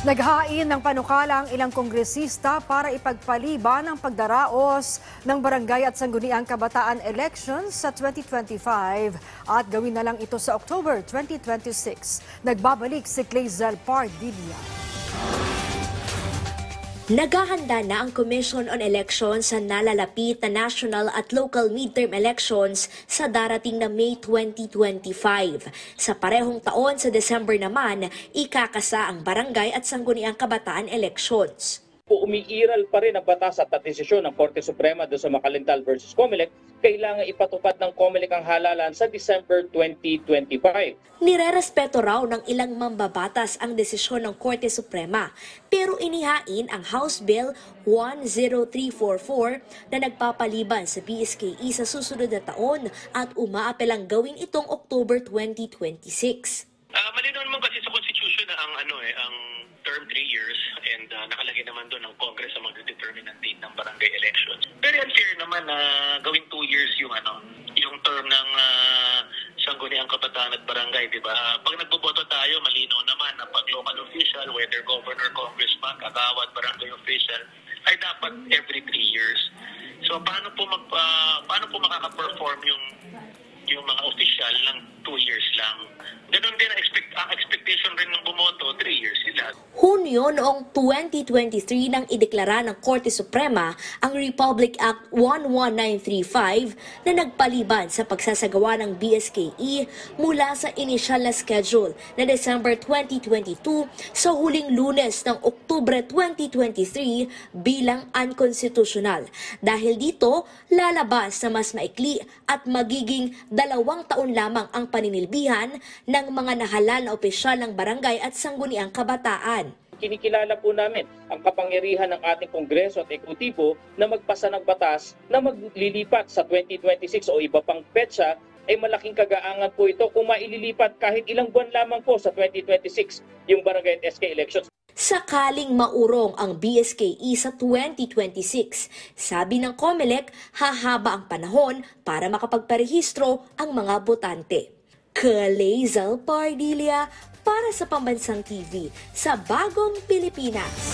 Naghain ng panukala ang ilang kongresista para ipagpaliban ang pagdaraos ng barangay at sangguniang kabataan elections sa 2025 at gawin na lang ito sa October 2026. Nagbabalik si Clazel Pardilla. Naghahanda na ang Commission on Elections sa nalalapit na national at local midterm elections sa darating na May 2025. Sa parehong taon sa December naman, ikakasa ang barangay at sangguniang kabataan elections. Umiiral pa rin ang batas at desisyon ng Korte Suprema doon sa Makalintal versus Comelec, kailangan ipatupad ng Comelec ang halalan sa December 2025. Nirerespeto raw ng ilang mambabatas ang desisyon ng Korte Suprema, pero inihain ang House Bill 10344 na nagpapaliban sa BSKE sa susunod na taon at umaapelang gawin itong October 2026. Malinaw naman kasi sa Constitution na ang term 3 years and nakalagay naman doon ng Congress ang magdedetermine ng date ng barangay elections. Very unfair naman na gawin 2 years yung term ng sangguniang kabataan at barangay, di ba? Pag nagboboto tayo, malinaw naman na pag local official, whether governor, congressman, kagawad, barangay official, ay dapat every 3 years. So paano po makaka-perform yung mga official ng 2 years lang? Ganun din ang expectation rin ng bumoto, 3 years sila. Hunyo noong 2023 nang ideklara ng Korte Suprema ang Republic Act 11935 na nagpaliban sa pagsasagawa ng BSKE mula sa inisyal na schedule na December 2022 sa huling Lunes ng Oktubre 2023 bilang unconstitutional. Dahil dito, lalabas na mas maikli at magiging 2 taon lamang ang paninilbihan ng mga nahalal na opisyal ng barangay at sangguniang kabataan. Kinikilala po namin ang kapangyarihan ng ating Kongreso at Ekutibo na magpasa ng batas na maglilipat sa 2026 o iba pang petsa ay malaking kagaangan po ito kung maililipat kahit ilang buwan lamang po sa 2026 yung barangay at SK elections. Sakaling maurong ang BSKE sa 2026, sabi ng Comelec, hahaba ang panahon para makapagparehistro ang mga botante. Clazel Pardilla para sa Pambansang TV sa Bagong Pilipinas.